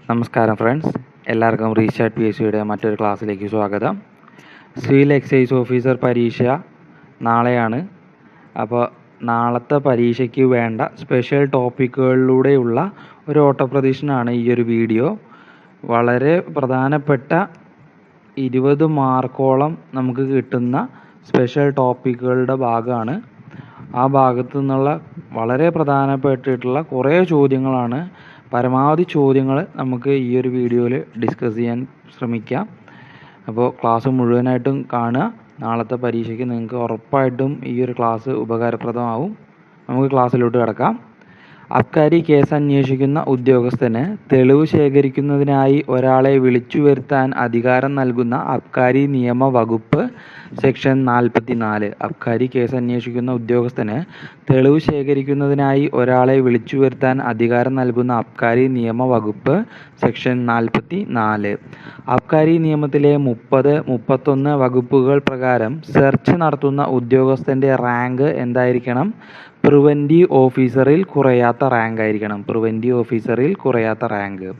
നമസ്കാരം ഫ്രണ്ട്സ്, എല്ലാവർക്കും റീസ്റ്റാർട്ട് PSCയുടെ മറ്റൊരു ക്ലാസ്സിലേക്ക് സ്വാഗതം. സിവിൽ എക്സൈസ് ഓഫീസർ പരീക്ഷ നാളെയാണ്. അപ്പോൾ നാളത്തെ പരീക്ഷയ്ക്ക് വേണ്ട സ്പെഷ്യൽ ടോപ്പിക്കുകളിലൂടെയുള്ള ഒരു ഓട്ടപ്രദക്ഷിണമാണ് ഈ ഒരു വീഡിയോ. വളരെ പ്രധാനപ്പെട്ട 20 മാർക്കോളം നമുക്ക് കിട്ടുന്ന സ്പെഷ്യൽ ടോപ്പിക്കുകളുടെ ഭാഗമാണ്. ആ ഭാഗത്തു നിന്നുള്ള വളരെ പ്രധാനപ്പെട്ടിട്ടുള്ള കുറേ ചോദ്യങ്ങളാണ്. പരമാവധി ചോദ്യങ്ങൾ നമുക്ക് ഈ ഒരു വീഡിയോയിൽ ഡിസ്കസ് ചെയ്യാൻ ശ്രമിക്കാം. അപ്പോൾ ക്ലാസ് മുഴുവനായിട്ടും കാണുക. നാളത്തെ പരീക്ഷയ്ക്ക് നിങ്ങൾക്ക് ഉറപ്പായിട്ടും ഈ ഒരു ക്ലാസ് ഉപകാരപ്രദമാവും. നമുക്ക് ക്ലാസ്സിലോട്ട് കിടക്കാം. അബ്കാരി കേസ് അന്വേഷിക്കുന്ന ഉദ്യോഗസ്ഥന് തെളിവ് ശേഖരിക്കുന്നതിനായി ഒരാളെ വിളിച്ചു വരുത്താൻ അധികാരം നൽകുന്ന അബ്കാരി നിയമ വകുപ്പ് സെക്ഷൻ 44. അബ്കാരി കേസ് അന്വേഷിക്കുന്ന ഉദ്യോഗസ്ഥന് തെളിവ് ശേഖരിക്കുന്നതിനായി ഒരാളെ വിളിച്ചു വരുത്താൻ അധികാരം നൽകുന്ന അബ്കാരി നിയമ വകുപ്പ് സെക്ഷൻ 44. അബ്കാരി നിയമത്തിലെ 30, 31 വകുപ്പുകൾ പ്രകാരം സെർച്ച് നടത്തുന്ന ഉദ്യോഗസ്ഥൻ്റെ റാങ്ക് എന്തായിരിക്കണം? പ്രിവൻറ്റീവ് ഓഫീസറിൽ കുറയാത്ത റാങ്ക് ആയിരിക്കണം. പ്രിവൻറ്റീവ് ഓഫീസറിൽ കുറയാത്ത റാങ്ക്.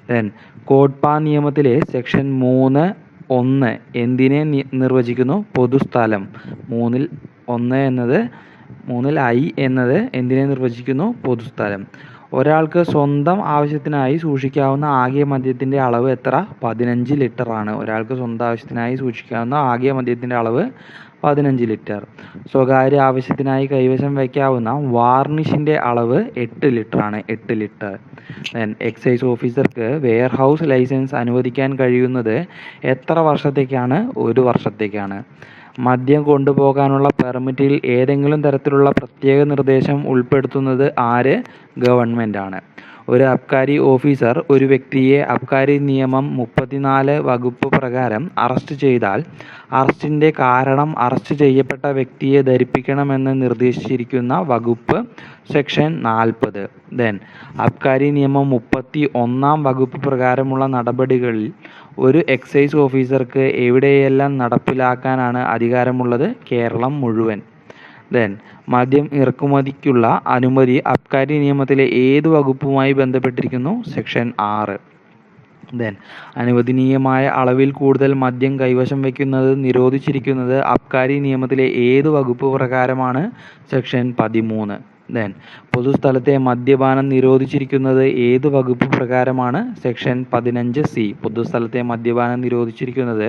ദെൻ കോഡ്പാ നിയമത്തിലെ സെക്ഷൻ 3(1) എന്തിനെ നിർവചിക്കുന്നു? പൊതുസ്ഥലം. 3(1) എന്നത് 3I എന്നത് എന്തിനെ നിർവചിക്കുന്നു? പൊതുസ്ഥലം. ഒരാൾക്ക് സ്വന്തം ആവശ്യത്തിനായി സൂക്ഷിക്കാവുന്ന ആകെ മദ്യത്തിൻ്റെ അളവ് എത്ര? 15 ലിറ്റർ ആണ്. ഒരാൾക്ക് സ്വന്തം ആവശ്യത്തിനായി സൂക്ഷിക്കാവുന്ന ആകെ മദ്യത്തിൻ്റെ അളവ് 15 ലിറ്റർ. സ്വകാര്യ ആവശ്യത്തിനായി കൈവശം വയ്ക്കാവുന്ന വാർണിഷിൻ്റെ അളവ് 8 ലിറ്റർ ആണ്. 8 ലിറ്റർ. എക്സൈസ് ഓഫീസർക്ക് വെയർഹൗസ് ലൈസൻസ് അനുവദിക്കാൻ കഴിയുന്നത് എത്ര വർഷത്തേക്കാണ്? 1 വർഷത്തേക്കാണ്. മദ്യം കൊണ്ടുപോകാനുള്ള പെർമിറ്റിൽ ഏതെങ്കിലും തരത്തിലുള്ള പ്രത്യേക നിർദ്ദേശം ഉൾപ്പെടുത്തുന്നത് ആര്? ഗവൺമെൻറ് ആണ്. ഒരു അബ്കാരി ഓഫീസർ ഒരു വ്യക്തിയെ അബ്കാരി നിയമം 34 വകുപ്പ് പ്രകാരം അറസ്റ്റ് ചെയ്താൽ അറസ്റ്റിൻ്റെ കാരണം അറസ്റ്റ് ചെയ്യപ്പെട്ട വ്യക്തിയെ ധരിപ്പിക്കണമെന്ന് നിർദ്ദേശിച്ചിരിക്കുന്ന വകുപ്പ് സെക്ഷൻ 40. ദെൻ അബ്കാരി നിയമം 31 വകുപ്പ് പ്രകാരമുള്ള നടപടികളിൽ ഒരു എക്സൈസ് ഓഫീസർക്ക് എവിടെയെല്ലാം നടപ്പിലാക്കാനാണ് അധികാരമുള്ളത്? കേരളം മുഴുവൻ. ദെൻ മദ്യം ഇറക്കുമതിക്കുള്ള അനുമതി അബ്കാരി നിയമത്തിലെ ഏത് വകുപ്പുമായി ബന്ധപ്പെട്ടിരിക്കുന്നു? സെക്ഷൻ 6. ദെൻ അനുവദനീയമായ അളവിൽ കൂടുതൽ മദ്യം കൈവശം വയ്ക്കുന്നത് നിരോധിച്ചിരിക്കുന്നത് അബ്കാരി നിയമത്തിലെ ഏത് വകുപ്പ് പ്രകാരമാണ്? സെക്ഷൻ 13. ദെൻ പൊതുസ്ഥലത്തെ മദ്യപാനം നിരോധിച്ചിരിക്കുന്നത് ഏത് വകുപ്പ് പ്രകാരമാണ്? Section 15C. പൊതുസ്ഥലത്തെ മദ്യപാനം നിരോധിച്ചിരിക്കുന്നത്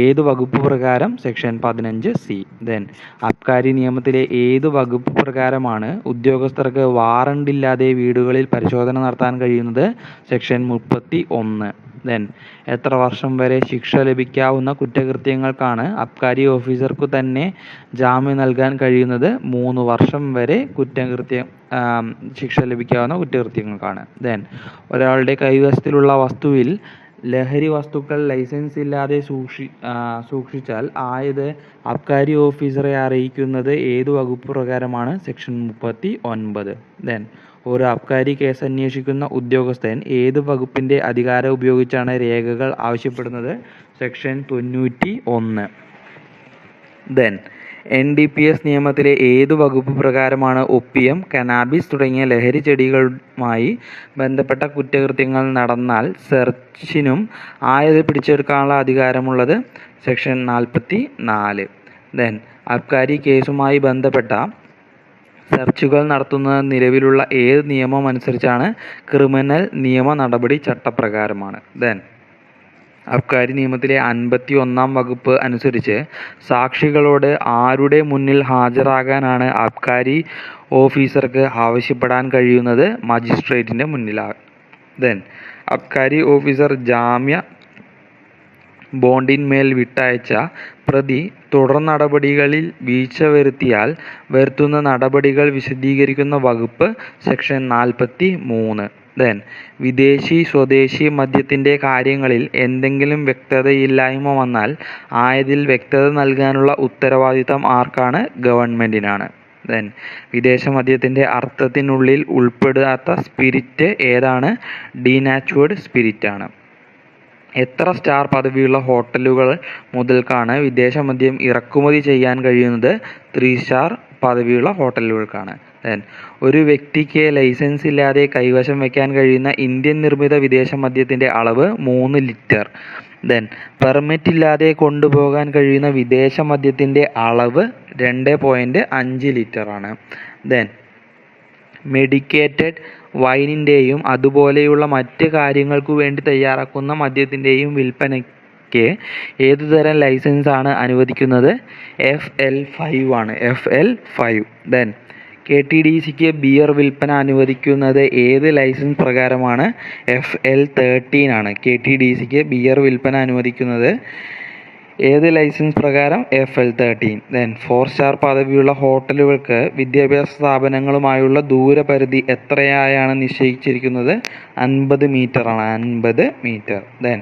ഏത് വകുപ്പ് പ്രകാരം? Section 15C. ദെൻ അബ്കാരി നിയമത്തിലെ ഏത് വകുപ്പ് പ്രകാരമാണ് ഉദ്യോഗസ്ഥർക്ക് വാറണ്ട് ഇല്ലാതെ വീടുകളിൽ പരിശോധന നടത്താൻ കഴിയുന്നത്? സെക്ഷൻ 31. ദെൻ എത്ര വർഷം വരെ ശിക്ഷ ലഭിക്കാവുന്ന കുറ്റകൃത്യങ്ങൾക്കാണ് അബ്കാരി ഓഫീസർക്കു തന്നെ ജാമ്യം നൽകാൻ കഴിയുന്നത്? 3 വർഷം വരെ ശിക്ഷ ലഭിക്കാവുന്ന കുറ്റകൃത്യങ്ങൾക്കാണ്. ദെൻ ഒരാളുടെ കൈവശത്തിലുള്ള വസ്തുവിൽ ലഹരി വസ്തുക്കൾ ലൈസൻസ് ഇല്ലാതെ സൂക്ഷിച്ചാൽ ആയത് അബ്കാരി ഓഫീസറെ അറിയിക്കുന്നത് ഏത് വകുപ്പ് പ്രകാരമാണ്? സെക്ഷൻ 39. ദെൻ ഒരു അബ്കാരി കേസ് അന്വേഷിക്കുന്ന ഉദ്യോഗസ്ഥൻ ഏത് വകുപ്പിൻ്റെ അധികാരം ഉപയോഗിച്ചാണ് രേഖകൾ ആവശ്യപ്പെടുന്നത്? സെക്ഷൻ 91. ദെൻ NDPS നിയമത്തിലെ ഏത് വകുപ്പ് പ്രകാരമാണ് ഒപ്പിയം, കനാബിസ് തുടങ്ങിയ ലഹരി ചെടികളുമായി ബന്ധപ്പെട്ട കുറ്റകൃത്യങ്ങൾ നടന്നാൽ സെർച്ചിനും ആയത് പിടിച്ചെടുക്കാനുള്ള അധികാരമുള്ളത്? സെക്ഷൻ 44. ദെൻ അബ്കാരി കേസുമായി ബന്ധപ്പെട്ട സെർച്ചുകൾ നടത്തുന്നത് നിലവിലുള്ള ഏത് നിയമം അനുസരിച്ചാണ്? ക്രിമിനൽ നിയമ നടപടി ചട്ടപ്രകാരമാണ്. ദെൻ അബ്കാരി നിയമത്തിലെ 51 വകുപ്പ് അനുസരിച്ച് സാക്ഷികളോട് ആരുടെ മുന്നിൽ ഹാജരാകാനാണ് അബ്കാരി ഓഫീസർക്ക് ആവശ്യപ്പെടാൻ കഴിയുന്നത്? മജിസ്ട്രേറ്റിൻ്റെ മുന്നിലാണ്. ദെൻ അബ്കാരി ഓഫീസർ ജാമ്യ ബോണ്ടിന്മേൽ വിട്ടയച്ച പ്രതി തുടർ നടപടികളിൽ വീഴ്ച വരുത്തിയാൽ വരുത്തുന്ന നടപടികൾ വിശദീകരിക്കുന്ന വകുപ്പ് സെക്ഷൻ 43. ദെൻ വിദേശി സ്വദേശി മദ്യത്തിൻ്റെ കാര്യങ്ങളിൽ എന്തെങ്കിലും വ്യക്തതയില്ലായ്മ വന്നാൽ ആയതിൽ വ്യക്തത നൽകാനുള്ള ഉത്തരവാദിത്തം ആർക്കാണ്? ഗവൺമെൻറ്റിനാണ്. ദെൻ വിദേശ മദ്യത്തിൻ്റെ അർത്ഥത്തിനുള്ളിൽ ഉൾപ്പെടാത്ത സ്പിരിറ്റ് ഏതാണ്? ഡീനാച്വേർഡ് സ്പിരിറ്റ് ആണ്. എത്ര സ്റ്റാർ പദവിയുള്ള ഹോട്ടലുകൾ മുതൽക്കാണ് വിദേശ മദ്യം ഇറക്കുമതി ചെയ്യാൻ കഴിയുന്നത്? 3 സ്റ്റാർ പദവിയുള്ള ഹോട്ടലുകൾക്കാണ്. ദെൻ ഒരു വ്യക്തിക്ക് ലൈസൻസ് ഇല്ലാതെ കൈവശം വയ്ക്കാൻ കഴിയുന്ന ഇന്ത്യൻ നിർമ്മിത വിദേശ മദ്യത്തിൻ്റെ അളവ് 3 ലിറ്റർ. ദെൻ പെർമിറ്റ് ഇല്ലാതെ കൊണ്ടുപോകാൻ കഴിയുന്ന വിദേശ മദ്യത്തിൻ്റെ അളവ് 2.5 ലിറ്ററാണ്. ദെൻ മെഡിക്കേറ്റഡ് വൈനിൻ്റെയും അതുപോലെയുള്ള മറ്റ് കാര്യങ്ങൾക്കു വേണ്ടി തയ്യാറാക്കുന്ന മദ്യത്തിൻ്റെയും വിൽപ്പനയ്ക്ക് ഏതുതരം ലൈസൻസാണ് അനുവദിക്കുന്നത്? FL5 ആണ്. FL5. ദെൻ KTDCക്ക് ബിയർ വിൽപ്പന അനുവദിക്കുന്നത് ഏത് ലൈസൻസ് പ്രകാരമാണ്? FL13 ആണ്. KTDCക്ക് ബിയർ വിൽപ്പന അനുവദിക്കുന്നത് ഏത് ലൈസൻസ് പ്രകാരം? FL13. ദെൻ 4 സ്റ്റാർ പദവിയുള്ള ഹോട്ടലുകൾക്ക് വിദ്യാഭ്യാസ സ്ഥാപനങ്ങളുമായുള്ള ദൂരപരിധി എത്രയായാണ് നിശ്ചയിച്ചിരിക്കുന്നത്? 50 മീറ്ററാണ്. 50 മീറ്റർ. ദെൻ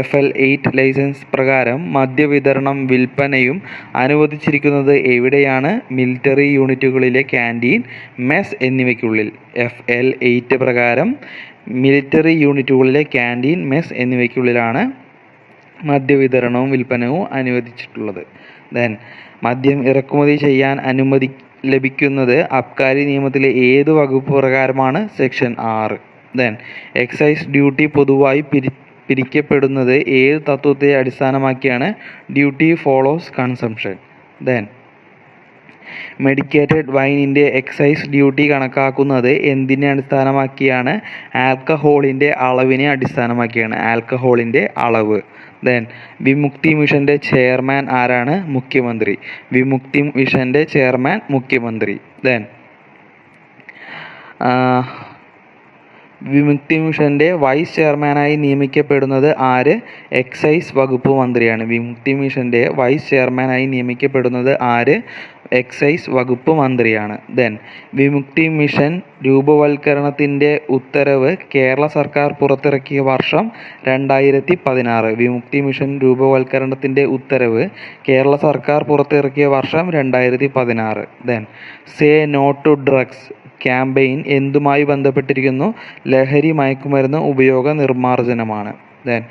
FL8 ലൈസൻസ് പ്രകാരം മദ്യവിതരണം വിൽപ്പനയും അനുവദിച്ചിരിക്കുന്നത് എവിടെയാണ്? മിലിറ്ററി യൂണിറ്റുകളിലെ ക്യാൻറ്റീൻ, മെസ് എന്നിവയ്ക്കുള്ളിൽ. FL8 പ്രകാരം മിലിറ്ററി യൂണിറ്റുകളിലെ ക്യാൻറ്റീൻ, മെസ് എന്നിവയ്ക്കുള്ളിലാണ് മദ്യവിതരണവും വിൽപ്പനവും അനുവദിച്ചിട്ടുള്ളത്. ദെൻ മദ്യം ഇറക്കുമതി ചെയ്യാൻ അനുമതി ലഭിക്കുന്നത് അബ്കാരി നിയമത്തിലെ ഏത് വകുപ്പ് പ്രകാരമാണ്? സെക്ഷൻ 6. ദെൻ എക്സൈസ് ഡ്യൂട്ടി പൊതുവായി പിരിക്കപ്പെടുന്നത് ഏത് തത്വത്തെ അടിസ്ഥാനമാക്കിയാണ്? Duty follows consumption. Then medicated വൈനിൻ്റെ എക്സൈസ് ഡ്യൂട്ടി കണക്കാക്കുന്നത് എന്തിനെ അടിസ്ഥാനമാക്കിയാണ്? ആൽക്കഹോളിൻ്റെ അളവിനെ അടിസ്ഥാനമാക്കിയാണ്. ആൽക്കഹോളിൻ്റെ അളവ്. ദെൻ വിമുക്തി മിഷൻ്റെ ചെയർമാൻ ആരാണ്? മുഖ്യമന്ത്രി. വിമുക്തി മിഷൻ്റെ ചെയർമാൻ മുഖ്യമന്ത്രി. ദെൻ വിമുക്തി മിഷൻ്റെ വൈസ് ചെയർമാനായി നിയമിക്കപ്പെടുന്നത് ആര്? എക്സൈസ് വകുപ്പ് മന്ത്രിയാണ്. വിമുക്തി മിഷൻ്റെ വൈസ് ചെയർമാനായി നിയമിക്കപ്പെടുന്നത് ആര്? എക്സൈസ് വകുപ്പ് മന്ത്രിയാണ്. ദെൻ വിമുക്തി മിഷൻ രൂപവൽക്കരണത്തിൻ്റെ ഉത്തരവ് കേരള സർക്കാർ പുറത്തിറക്കിയ വർഷം 2016. വിമുക്തി മിഷൻ രൂപവൽക്കരണത്തിൻ്റെ ഉത്തരവ് കേരള സർക്കാർ പുറത്തിറക്കിയ വർഷം 2016. Then say no to drugs campaign എന്തുമായി ബന്ധപ്പെട്ടിരിക്കുന്നു? ലഹരി മയക്കുമരുന്ന് ഉപയോഗ നിർമ്മാർജ്ജനമാണ്. ദെൻ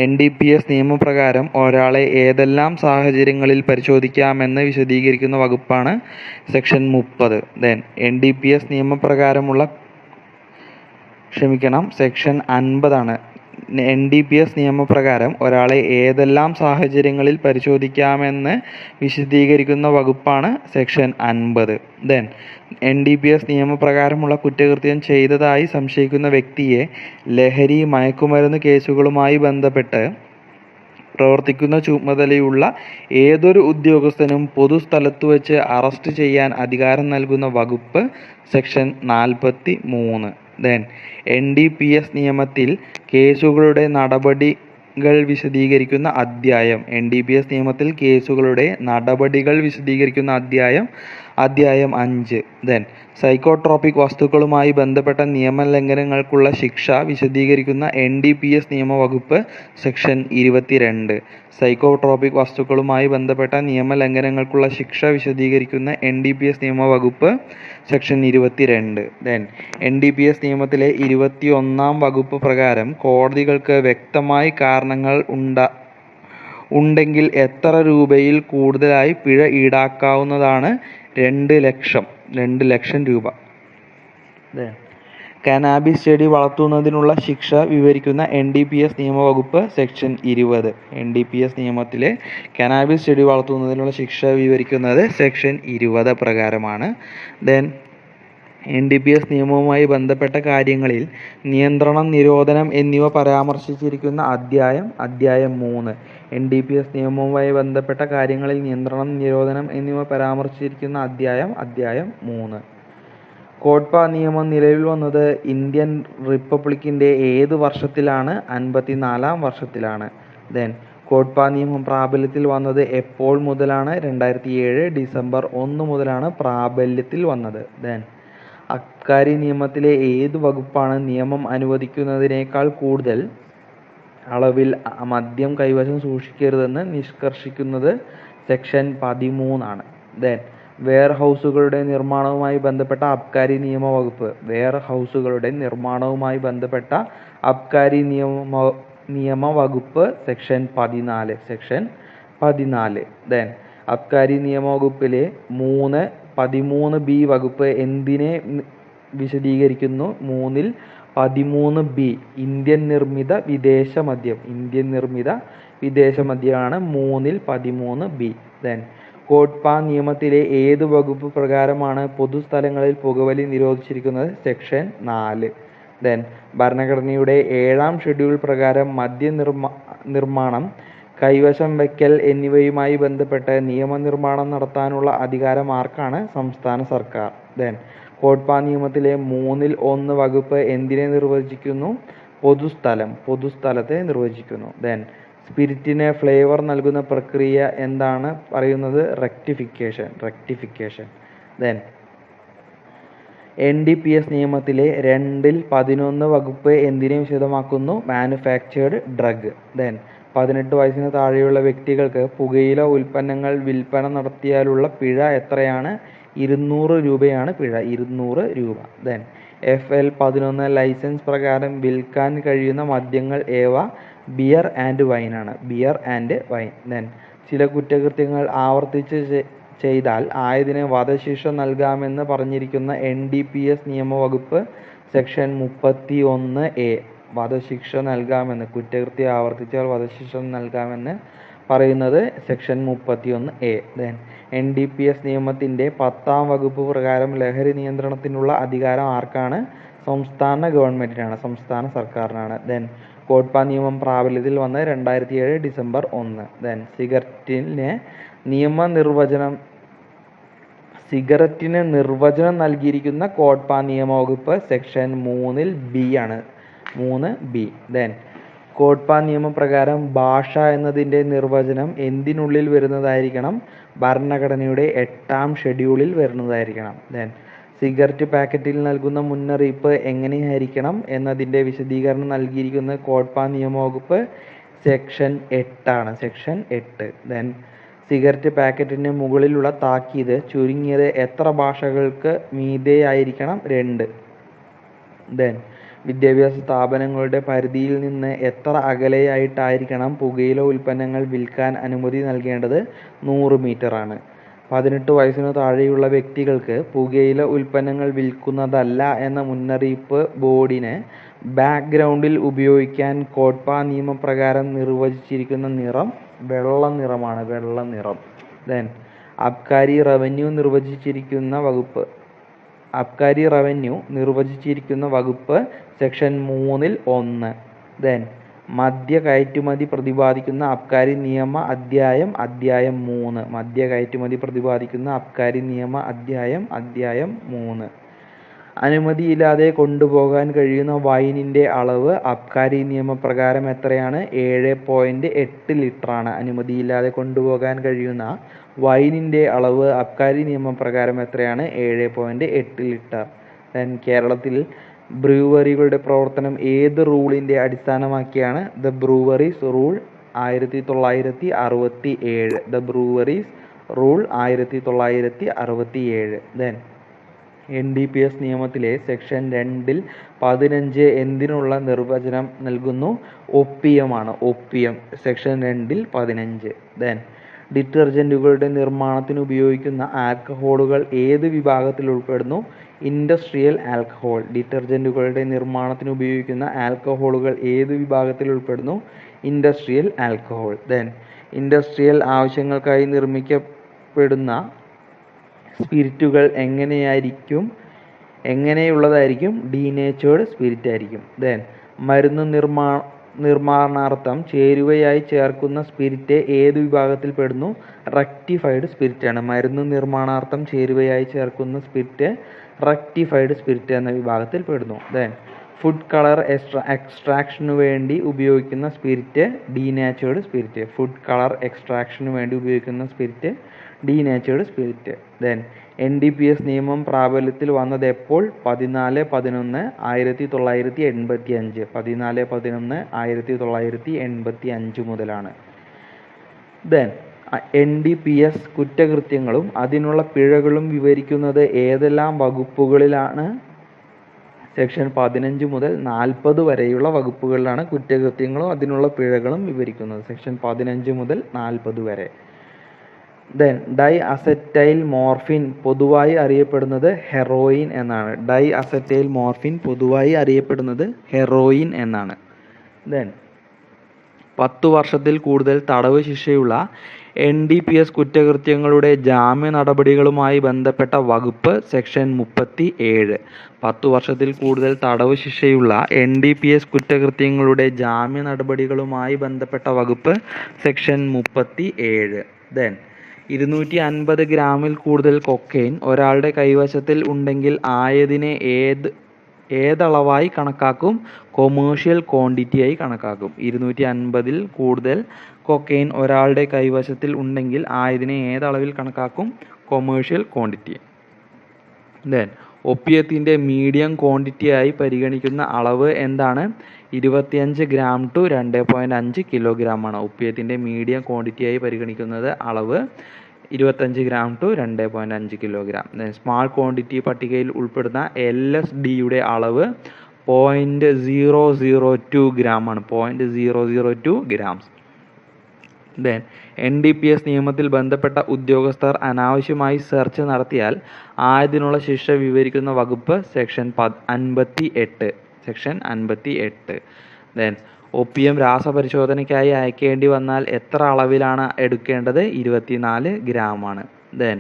NDPS നിയമപ്രകാരം ഒരാളെ ഏതെല്ലാം സാഹചര്യങ്ങളിൽ പരിശോധിക്കാമെന്ന് വിശദീകരിക്കുന്ന വകുപ്പാണ്? സെക്ഷൻ 30. ദെൻ NDPS നിയമപ്രകാരമുള്ള സെക്ഷൻ 50 ആണ്. NDPS നിയമപ്രകാരം ഒരാളെ ഏതെല്ലാം സാഹചര്യങ്ങളിൽ പരിശോധിക്കാമെന്ന് വിശദീകരിക്കുന്ന വകുപ്പാണ്? സെക്ഷൻ 50. ദെൻ NDPS നിയമപ്രകാരമുള്ള കുറ്റകൃത്യം ചെയ്തതായി സംശയിക്കുന്ന വ്യക്തിയെ ലഹരി മയക്കുമരുന്ന് കേസുകളുമായി ബന്ധപ്പെട്ട് പ്രവർത്തിക്കുന്ന ചുമതലയുള്ള ഏതൊരു ഉദ്യോഗസ്ഥനും പൊതുസ്ഥലത്തു വച്ച് അറസ്റ്റ് ചെയ്യാൻ അധികാരം നൽകുന്ന വകുപ്പ്? സെക്ഷൻ 43. ദെൻ NDPS നിയമത്തിൽ കേസുകളുടെ നടപടികൾ വിശദീകരിക്കുന്ന അധ്യായം. NDPS നിയമത്തിൽ കേസുകളുടെ നടപടികൾ വിശദീകരിക്കുന്ന അധ്യായം 5. ദെൻ സൈക്കോട്രോപിക് വസ്തുക്കളുമായി ബന്ധപ്പെട്ട നിയമലംഘനങ്ങൾക്കുള്ള ശിക്ഷ വിശദീകരിക്കുന്ന NDPS നിയമവകുപ്പ്? സെക്ഷൻ 22. സൈക്കോട്രോപിക് വസ്തുക്കളുമായി ബന്ധപ്പെട്ട നിയമലംഘനങ്ങൾക്കുള്ള ശിക്ഷ വിശദീകരിക്കുന്ന NDPS നിയമവകുപ്പ്? സെക്ഷൻ 22. ദെൻ NDPS നിയമത്തിലെ 21-ാം വകുപ്പ് പ്രകാരം കോടതികൾക്ക് വ്യക്തമായി കാരണങ്ങൾ ഉണ്ടെങ്കിൽ എത്ര രൂപയിൽ കൂടുതലായി പിഴ ഈടാക്കാവുന്നതാണ്? 2 ലക്ഷം രൂപ. കനാബിസ് ചെടി വളർത്തുന്നതിനുള്ള ശിക്ഷ വിവരിക്കുന്ന NDPS നിയമവകുപ്പ്? സെക്ഷൻ 20. NDPS നിയമത്തിലെ കനാബിസ് ചെടി വളർത്തുന്നതിനുള്ള ശിക്ഷ വിവരിക്കുന്നത് സെക്ഷൻ 20 പ്രകാരമാണ്. ദെൻ NDPS നിയമവുമായി ബന്ധപ്പെട്ട കാര്യങ്ങളിൽ നിയന്ത്രണം, നിരോധനം എന്നിവ പരാമർശിച്ചിരിക്കുന്ന അധ്യായം? അധ്യായം 3. NDPS നിയമവുമായി ബന്ധപ്പെട്ട കാര്യങ്ങളിൽ നിയന്ത്രണം, നിരോധനം എന്നിവ പരാമർശിച്ചിരിക്കുന്ന അധ്യായം? അധ്യായം 3. കോഡ്പ നിയമം നിലവിൽ വന്നത് ഇന്ത്യൻ റിപ്പബ്ലിക്കിൻ്റെ ഏത് വർഷത്തിലാണ്? 54-ാം വർഷത്തിലാണ്. ദെൻ കോഡ്പ നിയമം പ്രാബല്യത്തിൽ വന്നത് എപ്പോൾ മുതലാണ്? 2007 ഡിസംബർ 1 മുതലാണ് പ്രാബല്യത്തിൽ വന്നത്. ദെൻ അബ്കാരി നിയമത്തിലെ ഏത് വകുപ്പാണ് നിയമം അനുവദിക്കുന്നതിനേക്കാൾ കൂടുതൽ അളവിൽ മദ്യം കൈവശം സൂക്ഷിക്കരുതെന്ന് നിഷ്കർഷിക്കുന്നത്? സെക്ഷൻ 13 ആണ്. ദെൻ വെയർഹൗസുകളുടെ നിർമ്മാണവുമായി ബന്ധപ്പെട്ട അബ്കാരി നിയമവകുപ്പ്? വെയർഹൗസുകളുടെ നിർമ്മാണവുമായി ബന്ധപ്പെട്ട അബ്കാരി നിയമവകുപ്പ്? സെക്ഷൻ 14. സെക്ഷൻ 14. ദെൻ അബ്കാരി നിയമവകുപ്പിലെ 3 13B വകുപ്പ് എന്തിനെ വിശദീകരിക്കുന്നു? 3-ൽ 13B ഇന്ത്യൻ നിർമ്മിത വിദേശ മദ്യം. ഇന്ത്യൻ നിർമ്മിത വിദേശ മദ്യമാണ് 3-ൽ 13B. ദെൻ കോട്ട്പാ നിയമത്തിലെ ഏത് വകുപ്പ് പ്രകാരമാണ് പൊതുസ്ഥലങ്ങളിൽ പുകവലി നിരോധിച്ചിരിക്കുന്നത്? സെക്ഷൻ 4. ദെൻ ഭരണഘടനയുടെ 7-ാം ഷെഡ്യൂൾ പ്രകാരം നിർമ്മാണം, കൈവശം വയ്ക്കൽ എന്നിവയുമായി ബന്ധപ്പെട്ട് നിയമനിർമ്മാണം നടത്താനുള്ള അധികാരം ആർക്കാണ്? സംസ്ഥാന സർക്കാർ. ദെൻ കോട്ട്പാ നിയമത്തിലെ 3-ൽ 1 വകുപ്പ് എന്തിനെ നിർവചിക്കുന്നു? പൊതുസ്ഥലത്തെ നിർവചിക്കുന്നു. ദെൻ സ്പിരിറ്റിന് ഫ്ലേവർ നൽകുന്ന പ്രക്രിയ എന്താണ് പറയുന്നത്? റെക്ടിഫിക്കേഷൻ. ദെൻ NDPS നിയമത്തിലെ 2-ൽ 11 വകുപ്പ് എന്തിനെ വിശദമാക്കുന്നു? Manufactured drug. ദെൻ 18 വയസ്സിന് താഴെയുള്ള വ്യക്തികൾക്ക് പുകയില ഉൽപ്പന്നങ്ങൾ വിൽപ്പന നടത്തിയാലുള്ള പിഴ എത്രയാണ്? 200 രൂപയാണ് പിഴ. 200 രൂപ. ദെൻ FL 11 ലൈസൻസ് പ്രകാരം വിൽക്കാൻ കഴിയുന്ന മദ്യങ്ങൾ ഏവ? ബിയർ ആൻഡ് വൈൻ ആണ്. Beer and wine. ദെൻ ചില കുറ്റകൃത്യങ്ങൾ ആവർത്തിച്ച് ചെയ്താൽ ആയതിന് വധശിക്ഷ നൽകാമെന്ന് പറഞ്ഞിരിക്കുന്ന NDPS നിയമവകുപ്പ് സെക്ഷൻ 31A. വധശിക്ഷ നൽകാമെന്ന്, കുറ്റകൃത്യം ആവർത്തിച്ചാൽ വധശിക്ഷ നൽകാമെന്ന് പറയുന്നത് സെക്ഷൻ 31A. ദെൻ NDPS നിയമത്തിൻ്റെ 10-ാം വകുപ്പ് പ്രകാരം ലഹരി നിയന്ത്രണത്തിനുള്ള അധികാരം ആർക്കാണ്? സംസ്ഥാന ഗവൺമെൻറ്റിനാണ്, സംസ്ഥാന സർക്കാരിനാണ്. ദെൻ കോട്ട്പാ നിയമം പ്രാബല്യത്തിൽ വന്ന് 2007 ഡിസംബർ 1. ദെൻ സിഗരറ്റിന് നിർവചനം നൽകിയിരിക്കുന്ന കോട്ട്പാ നിയമവകുപ്പ് സെക്ഷൻ 3-ൽ B ആണ്. 3B. ദെൻ കോട്ട്പാ നിയമപ്രകാരം ഭാഷ എന്നതിൻ്റെ നിർവചനം എന്തിനുള്ളിൽ വരുന്നതായിരിക്കണം? ഭരണഘടനയുടെ 8-ാം ഷെഡ്യൂളിൽ വരുന്നതായിരിക്കണം. ദെൻ സിഗരറ്റ് പാക്കറ്റിൽ നൽകുന്ന മുന്നറിയിപ്പ് എങ്ങനെയായിരിക്കണം എന്നതിൻ്റെ വിശദീകരണം നൽകിയിരിക്കുന്നത് കോട്ട്പാ നിയമവകുപ്പ് സെക്ഷൻ 8 ആണ്. സെക്ഷൻ 8. ദെൻ സിഗരറ്റ് പാക്കറ്റിന് മുകളിലുള്ള താക്കീത് ചുരുങ്ങിയത് എത്ര ഭാഷകൾക്ക് മീതെയായിരിക്കണം? 2. ദെൻ വിദ്യാഭ്യാസ സ്ഥാപനങ്ങളുടെ പരിധിയിൽ നിന്ന് എത്ര അകലെയായിട്ടായിരിക്കണം പുകയില ഉൽപ്പന്നങ്ങൾ വിൽക്കാൻ അനുമതി നൽകേണ്ടത്? 100 മീറ്റർ ആണ്. 18 വയസ്സിനു താഴെയുള്ള വ്യക്തികൾക്ക് പുകയില ഉൽപ്പന്നങ്ങൾ വിൽക്കുന്നതല്ല എന്ന മുന്നറിയിപ്പ് ബോർഡിന് ബാക്ക്ഗ്രൗണ്ടിൽ ഉപയോഗിക്കാൻ കോട്ട്പാ നിയമപ്രകാരം നിർവചിച്ചിരിക്കുന്ന നിറം വെള്ള നിറമാണ്. വെള്ള നിറം. ദെൻ അബ്കാരി റവന്യൂ നിർവചിച്ചിരിക്കുന്ന വകുപ്പ് സെക്ഷൻ 3-ൽ 1. ദെൻ മദ്യ കയറ്റുമതി പ്രതിപാദിക്കുന്ന അബ്കാരി നിയമ അധ്യായം 3. മദ്യ കയറ്റുമതി പ്രതിപാദിക്കുന്ന അബ്കാരി നിയമ അധ്യായം 3. അനുമതിയില്ലാതെ കൊണ്ടുപോകാൻ കഴിയുന്ന വൈനിൻ്റെ അളവ് അബ്കാരി നിയമപ്രകാരം എത്രയാണ്? 7.8 ലിറ്ററാണ്. അനുമതിയില്ലാതെ കൊണ്ടുപോകാൻ കഴിയുന്ന വൈനിൻ്റെ അളവ് അബ്കാരി നിയമപ്രകാരം എത്രയാണ്? 7.8 ലിറ്റർ. ദെൻ കേരളത്തിൽ ബ്രൂവറികളുടെ പ്രവർത്തനം ഏത് റൂളിൻ്റെ അടിസ്ഥാനമാക്കിയാണ്? The breweries rule 1967. The breweries rule 1967. Then NDPS നിയമത്തിലെ സെക്ഷൻ 2-ൽ 15 എന്തിനുള്ള നിർവചനം നൽകുന്നു? ഒപ്പിയമാണ്. ഒപ്പിയം. സെക്ഷൻ 2-ൽ 15. ദെൻ ഡിറ്റർജൻറ്റുകളുടെ നിർമ്മാണത്തിന് ഉപയോഗിക്കുന്ന ആൽക്കഹോളുകൾ ഏത് വിഭാഗത്തിൽ ഉൾപ്പെടുന്നു? Industrial alcohol. ഡിറ്റർജൻറ്റുകളുടെ നിർമ്മാണത്തിന് ഉപയോഗിക്കുന്ന ആൽക്കഹോളുകൾ ഏത് വിഭാഗത്തിൽ ഉൾപ്പെടുന്നു? Industrial alcohol. ദെൻ ഇൻഡസ്ട്രിയൽ ആവശ്യങ്ങൾക്കായി നിർമ്മിക്കപ്പെടുന്ന സ്പിരിറ്റുകൾ എങ്ങനെയുള്ളതായിരിക്കും? ഡീനേച്ചേർഡ് സ്പിരിറ്റ് ആയിരിക്കും. ദെൻ മരുന്ന് നിർമ്മാണാർത്ഥം ചേരുവയായി ചേർക്കുന്ന സ്പിരിറ്റ് ഏത് വിഭാഗത്തിൽ പെടുന്നു? റെക്ടിഫൈഡ് സ്പിരിറ്റ് ആണ്. മരുന്ന് നിർമ്മാണാർത്ഥം ചേരുവയായി ചേർക്കുന്ന സ്പിരിറ്റ് റെക്ടിഫൈഡ് സ്പിരിറ്റ് എന്ന വിഭാഗത്തിൽ പെടുന്നു. ദെൻ ഫുഡ് കളർ എക്സ്ട്രാക്ഷനു വേണ്ടി ഉപയോഗിക്കുന്ന സ്പിരിറ്റ് ഡീനാച്ചേർഡ് സ്പിരിറ്റ്. ഫുഡ് കളർ എക്സ്ട്രാക്ഷനു വേണ്ടി ഉപയോഗിക്കുന്ന സ്പിരിറ്റ് ഡീനാച്ചേർഡ് സ്പിരിറ്റ്. ദെൻ NDPS നിയമം പ്രാബല്യത്തിൽ വന്നത് എപ്പോൾ? 14/11/1985. 14/11/1985 മുതലാണ്. ദെൻ NDPS കുറ്റകൃത്യങ്ങളും അതിനുള്ള പിഴകളും വിവരിക്കുന്നത് ഏതെല്ലാം വകുപ്പുകളിലാണ്? സെക്ഷൻ 15 മുതൽ 40 വരെയുള്ള വകുപ്പുകളിലാണ് കുറ്റകൃത്യങ്ങളും അതിനുള്ള പിഴകളും വിവരിക്കുന്നത്. സെക്ഷൻ 15 മുതൽ 40 വരെ. ദെൻ ഡൈ അസറ്റൈൽ മോർഫിൻ പൊതുവായി അറിയപ്പെടുന്നത് ഹെറോയിൻ എന്നാണ്. ഡൈ അസറ്റൈൽ മോർഫിൻ പൊതുവായി അറിയപ്പെടുന്നത് ഹെറോയിൻ എന്നാണ്. ദെൻ 10 വർഷത്തിൽ കൂടുതൽ തടവ് ശിക്ഷയുള്ള NDPS കുറ്റകൃത്യങ്ങളുടെ ജാമ്യ നടപടികളുമായി ബന്ധപ്പെട്ട വകുപ്പ് സെക്ഷൻ 37. 10 വർഷത്തിൽ കൂടുതൽ തടവ് ശിക്ഷയുള്ള NDPS കുറ്റകൃത്യങ്ങളുടെ ജാമ്യ നടപടികളുമായി ബന്ധപ്പെട്ട വകുപ്പ് സെക്ഷൻ 37. ദെൻ 250 ഗ്രാമിൽ കൂടുതൽ കൊക്കൈൻ ഒരാളുടെ കൈവശത്തിൽ ഉണ്ടെങ്കിൽ ആയതിനെ ഏതളവായി കണക്കാക്കും? കൊമേഴ്ഷ്യൽ ക്വാണ്ടിറ്റിയായി കണക്കാക്കും. 250-ൽ കൂടുതൽ കൊക്കൈൻ ഒരാളുടെ കൈവശത്തിൽ ഉണ്ടെങ്കിൽ ആയതിനെ ഏതളവിൽ കണക്കാക്കും? Commercial quantity. ദെൻ ഒപ്പിയത്തിൻ്റെ മീഡിയം ക്വാണ്ടിറ്റിയായി പരിഗണിക്കുന്ന അളവ് എന്താണ്? 25 ഗ്രാം ടു 2.5 കിലോഗ്രാം ആണ്. ഒപ്പിയത്തിൻ്റെ മീഡിയം ക്വാണ്ടിറ്റിയായി പരിഗണിക്കുന്നത് അളവ് 25 gram to 2.5 kilogram. Small quantity പട്ടികയിൽ ഉൾപ്പെടുന്ന LSD-യുടെ അളവ് 0.002 ഗ്രാം ആണ്. 0.002 ഗ്രാംസ്. ദെൻ NDPS നിയമത്തിൽ ബന്ധപ്പെട്ട ഉദ്യോഗസ്ഥർ അനാവശ്യമായി സെർച്ച് നടത്തിയാൽ ആയതിനുള്ള ശിക്ഷ വിവരിക്കുന്ന വകുപ്പ് സെക്ഷൻ 58. സെക്ഷൻ 58. ദെൻ ഒപ്പിയം രാസപരിശോധനയ്ക്കായി അയക്കേണ്ടി വന്നാൽ എത്ര അളവിലാണ് എടുക്കേണ്ടത്? 24 ഗ്രാം ആണ്. ദെൻ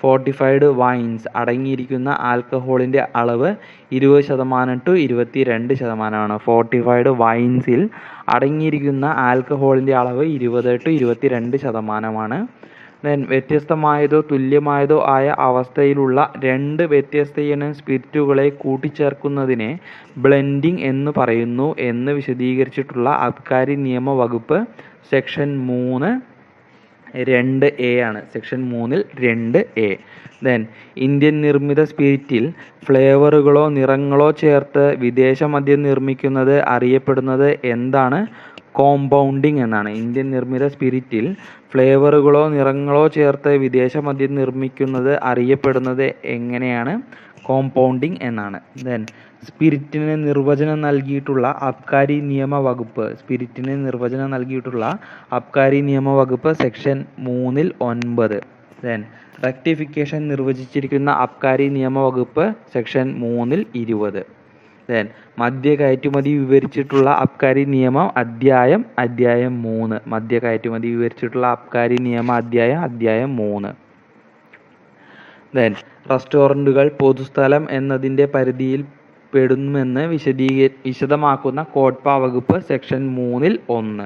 ഫോർട്ടിഫൈഡ് വൈൻസ് അടങ്ങിയിരിക്കുന്ന ആൽക്കഹോളിൻ്റെ അളവ് 20% to 22% ആണ്. ഫോർട്ടിഫൈഡ് വൈൻസിൽ അടങ്ങിയിരിക്കുന്ന ആൽക്കഹോളിൻ്റെ അളവ് 20 to 22%. ദെൻ വ്യത്യസ്തമായതോ തുല്യമായതോ ആയ അവസ്ഥയിലുള്ള 2 വ്യത്യസ്ത ഇനം സ്പിരിറ്റുകളെ കൂട്ടിച്ചേർക്കുന്നതിനെ ബ്ലെൻഡിംഗ് എന്ന് പറയുന്നു എന്ന് വിശദീകരിച്ചിട്ടുള്ള അബ്കാരി നിയമ വകുപ്പ് സെക്ഷൻ 3(2)(a) ആണ്. Section 3(2)(a). ദെൻ ഇന്ത്യൻ നിർമ്മിത സ്പിരിറ്റിൽ ഫ്ലേവറുകളോ നിറങ്ങളോ ചേർത്ത് വിദേശ മദ്യം നിർമ്മിക്കുന്നത് അറിയപ്പെടുന്നത് എന്താണ്? കോമ്പൗണ്ടിങ് എന്നാണ്. ഇന്ത്യൻ നിർമ്മിത സ്പിരിറ്റിൽ ഫ്ലേവറുകളോ നിറങ്ങളോ ചേർത്ത് വിദേശ മദ്യം നിർമ്മിക്കുന്നത് അറിയപ്പെടുന്നത് എങ്ങനെയാണ്? കോമ്പൗണ്ടിങ് എന്നാണ്. ദെൻ സ്പിരിറ്റിന് നിർവചനം നൽകിയിട്ടുള്ള അബ്കാരി നിയമ വകുപ്പ്. സ്പിരിറ്റിന് നിർവചനം നൽകിയിട്ടുള്ള അബ്കാരി നിയമ വകുപ്പ് സെക്ഷൻ 3(9). ദെൻ റെക്ടിഫിക്കേഷൻ നിർവചിച്ചിരിക്കുന്ന അബ്കാരി നിയമ വകുപ്പ് സെക്ഷൻ 3(20). ദെൻ മദ്യ കയറ്റുമതി വിവരിച്ചിട്ടുള്ള അബ്കാരി നിയമം അധ്യായം 3. മദ്യ കയറ്റുമതി വിവരിച്ചിട്ടുള്ള അബ്കാരി നിയമ അധ്യായം 3. ദെൻ റെസ്റ്റോറൻറ്റുകൾ പൊതുസ്ഥലം എന്നതിൻ്റെ പരിധിയിൽ പെടുമെന്ന് വിശദമാക്കുന്ന കോഡ്പ വകുപ്പ് സെക്ഷൻ 3(1).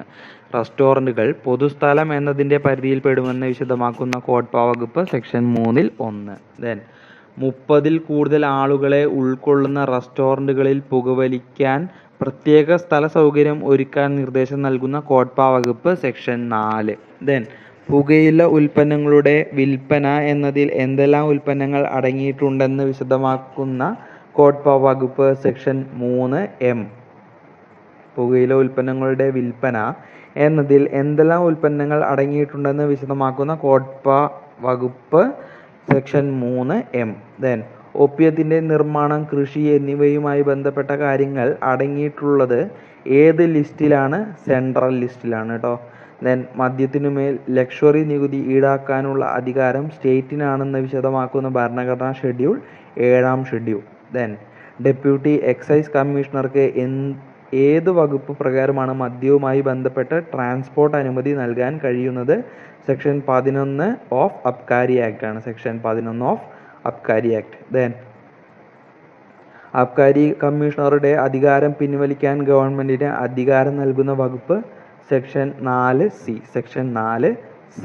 റെസ്റ്റോറൻറ്റുകൾ പൊതുസ്ഥലം എന്നതിൻ്റെ പരിധിയിൽ പെടുമെന്ന് വിശദമാക്കുന്ന കോഡ്പ വകുപ്പ് സെക്ഷൻ 3(1). ദെൻ 30-ൽ കൂടുതൽ ആളുകളെ ഉൾക്കൊള്ളുന്ന റെസ്റ്റോറൻറ്റുകളിൽ പുകവലിക്കാൻ പ്രത്യേക സ്ഥല സൗകര്യം ഒരുക്കാൻ നിർദ്ദേശം നൽകുന്ന കോഡ്പ വകുപ്പ് സെക്ഷൻ 4. ദെൻ പുകയില ഉൽപ്പന്നങ്ങളുടെ വിൽപ്പന എന്നതിൽ എന്തെല്ലാം ഉൽപ്പന്നങ്ങൾ അടങ്ങിയിട്ടുണ്ടെന്ന് വിശദമാക്കുന്ന കോഡ്പ വകുപ്പ് സെക്ഷൻ 3(m). പുകയില ഉൽപ്പന്നങ്ങളുടെ വിൽപ്പന എന്നതിൽ എന്തെല്ലാം ഉൽപ്പന്നങ്ങൾ അടങ്ങിയിട്ടുണ്ടെന്ന് വിശദമാക്കുന്ന കോഡ്പ വകുപ്പ് സെക്ഷൻ 3(m). ദെൻ ഒപ്പിയത്തിൻ്റെ നിർമ്മാണം, കൃഷി എന്നിവയുമായി ബന്ധപ്പെട്ട കാര്യങ്ങൾ അടങ്ങിയിട്ടുള്ളത് ഏത് ലിസ്റ്റിലാണ്? സെൻട്രൽ ലിസ്റ്റിലാണ് കേട്ടോ. ദെൻ മദ്യത്തിനുമേൽ ലക്ഷറി നികുതി ഈടാക്കാനുള്ള അധികാരം സ്റ്റേറ്റിനാണെന്ന് വിശദമാക്കുന്ന ഭരണഘടനാ schedule 7-ാം schedule. Then deputy excise കമ്മീഷണർക്ക് ഏത് വകുപ്പ് പ്രകാരമാണ് മദ്യവുമായി ബന്ധപ്പെട്ട് ട്രാൻസ്പോർട്ട് അനുമതി നൽകാൻ കഴിയുന്നത്? സെക്ഷൻ 11 ഓഫ് അബ്കാരി ആക്ട് ആണ്. Section 11 of Abkari act. Then Abkari കമ്മീഷണറുടെ അധികാരം പിൻവലിക്കാൻ ഗവൺമെൻറ്റിന് അധികാരം നൽകുന്ന വകുപ്പ് section 4(c). Section 4(c).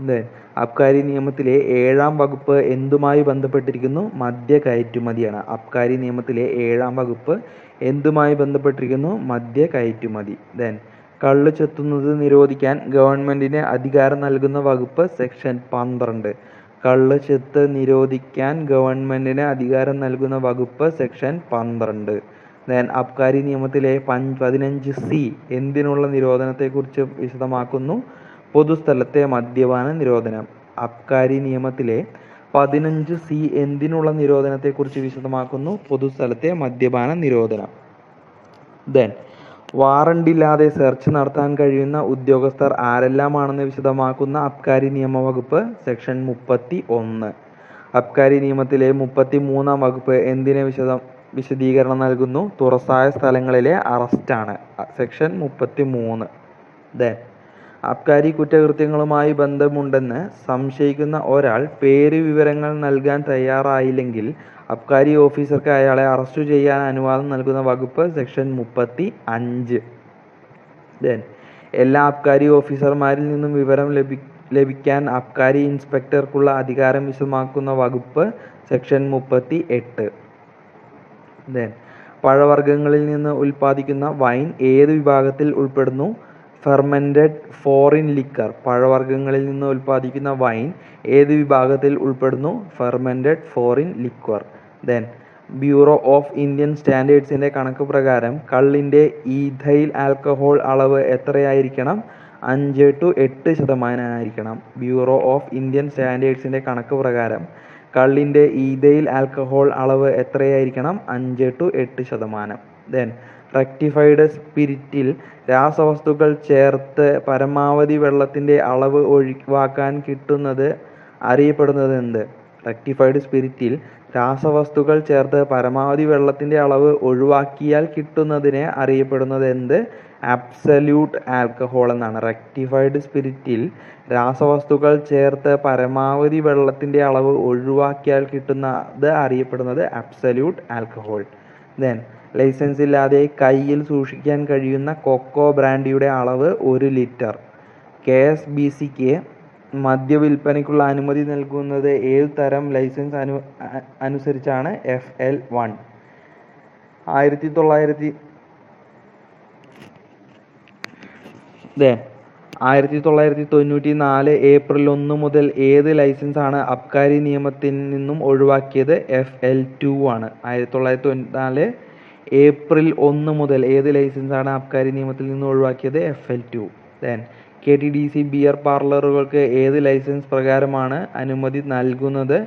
Then Abkari നിയമത്തിലെ 7-ാം വകുപ്പ് എന്തുമായി ബന്ധപ്പെട്ടിരിക്കുന്നു? മദ്യ കയറ്റുമതിയാണ്. അബ്കാരി നിയമത്തിലെ 7-ാം വകുപ്പ് എന്തുമായി ബന്ധപ്പെട്ടിരിക്കുന്നു? മദ്യ കയറ്റുമതി. ദെൻ കള്ള് ചെത്തുന്നത് നിരോധിക്കാൻ ഗവൺമെൻറ്റിന് അധികാരം നൽകുന്ന വകുപ്പ് സെക്ഷൻ 12. കള്ള് ചെത്ത് നിരോധിക്കാൻ ഗവൺമെൻറ്റിന് അധികാരം നൽകുന്ന വകുപ്പ് സെക്ഷൻ 12. ദെൻ അബ്കാരി നിയമത്തിലെ 15(c) എന്തിനുള്ള നിരോധനത്തെക്കുറിച്ച് വിശദമാക്കുന്നു? പൊതുസ്ഥലത്തെ മദ്യപാന നിരോധനം. അബ്കാരി നിയമത്തിലെ 15(c) എന്തിനുള്ള നിരോധനത്തെക്കുറിച്ച് വിശദമാക്കുന്നു? പൊതുസ്ഥലത്തെ മദ്യപാന നിരോധനം. ദെൻ വാറണ്ടില്ലാതെ സെർച്ച് നടത്താൻ കഴിയുന്ന ഉദ്യോഗസ്ഥർ ആരെല്ലാമാണെന്ന് വിശദമാക്കുന്ന അബ്കാരി നിയമവകുപ്പ് സെക്ഷൻ 31. അബ്കാരി നിയമത്തിലെ 33-ാം വകുപ്പ് എന്തിന് വിശദീകരണം നൽകുന്നു? തുറസായ സ്ഥലങ്ങളിലെ അറസ്റ്റാണ്. സെക്ഷൻ 33. ദെൻ അബ്കാരി കുറ്റകൃത്യങ്ങളുമായി ബന്ധമുണ്ടെന്ന് സംശയിക്കുന്ന ഒരാൾ പേര് വിവരങ്ങൾ നൽകാൻ തയ്യാറായില്ലെങ്കിൽ അബ്കാരി ഓഫീസർക്ക് അയാളെ അറസ്റ്റ് ചെയ്യാൻ അനുവാദം നൽകുന്ന വകുപ്പ് സെക്ഷൻ 35. ദെൻ എല്ലാ അബ്കാരി ഓഫീസർമാരിൽ നിന്നും വിവരം ലഭിക്കാൻ അബ്കാരി ഇൻസ്പെക്ടർക്കുള്ള അധികാരം വിശദമാക്കുന്ന വകുപ്പ് സെക്ഷൻ 38. ദെൻ പഴവർഗ്ഗങ്ങളിൽ നിന്ന് ഉൽപ്പാദിക്കുന്ന വൈൻ ഏത് വിഭാഗത്തിൽ ഉൾപ്പെടുന്നു? Fermented foreign liquor. പഴവർഗ്ഗങ്ങളിൽ നിന്ന് ഉൽപ്പാദിക്കുന്ന വൈൻ ഏത് വിഭാഗത്തിൽ ഉൾപ്പെടുന്നു? Fermented foreign liquor. Then bureau of Indian സ്റ്റാൻഡേർഡ്സിന്റെ കണക്ക് പ്രകാരം കള്ളിന്റെ ഈഥൈൽ ആൽക്കഹോൾ അളവ് എത്രയായിരിക്കണം? 5 to 8% ആയിരിക്കണം. ബ്യൂറോ ഓഫ് ഇന്ത്യൻ സ്റ്റാൻഡേർഡ്സിന്റെ കണക്ക് പ്രകാരം കള്ളിന്റെ ഈഥൈൽ ആൽക്കഹോൾ അളവ് എത്രയായിരിക്കണം? 5 to 8%. ദെൻ റെക്ടിഫൈഡ് സ്പിരിറ്റിൽ രാസവസ്തുക്കൾ ചേർത്ത് പരമാവധി വെള്ളത്തിന്റെ അളവ് ഒഴിവാക്കാൻ കിട്ടുന്നത് അറിയപ്പെടുന്നത് എന്ത്? റെക്ടിഫൈഡ് സ്പിരിറ്റിൽ രാസവസ്തുക്കൾ ചേർത്ത് പരമാവധി വെള്ളത്തിന്റെ അളവ് ഒഴിവാക്കിയാൽ കിട്ടുന്നതിനെ അറിയപ്പെടുന്നത് എന്ത്? അബ്സല്യൂട്ട് ആൽക്കഹോൾ എന്നാണ്. റെക്ടിഫൈഡ് സ്പിരിറ്റിൽ രാസവസ്തുക്കൾ ചേർത്ത് പരമാവധി വെള്ളത്തിന്റെ അളവ് ഒഴിവാക്കിയാൽ കിട്ടുന്നത് അറിയപ്പെടുന്നത് അബ്സല്യൂട്ട് ആൽക്കഹോൾ. ദെൻ ലൈസൻസ് ഇല്ലാതെ കയ്യിൽ സൂക്ഷിക്കാൻ കഴിയുന്ന കൊക്കോ ബ്രാൻഡിയുടെ അളവ് 1 ലിറ്റർ. KSBCക്ക് മദ്യവിൽപ്പനയ്ക്കുള്ള അനുമതി നൽകുന്നത് ഏത് തരം ലൈസൻസ് അനുസരിച്ചാണ്? FL1. 1994 ഏപ്രിൽ 1 മുതൽ ഏത് ലൈസൻസാണ് അബ്കാരി നിയമത്തിൽ നിന്നും ഒഴിവാക്കിയത്? FL2 ആണ്. 1994 ഏപ്രിൽ 1 മുതൽ ഏത് ലൈസൻസാണ് അബ്കാരി നിയമത്തിൽ നിന്നും ഒഴിവാക്കിയത്? FL2. ദെൻ KTDC ബിയർ പാർലറുകൾക്ക് ഏത് ലൈസൻസ് പ്രകാരമാണ് അനുമതി നൽകുന്നത്?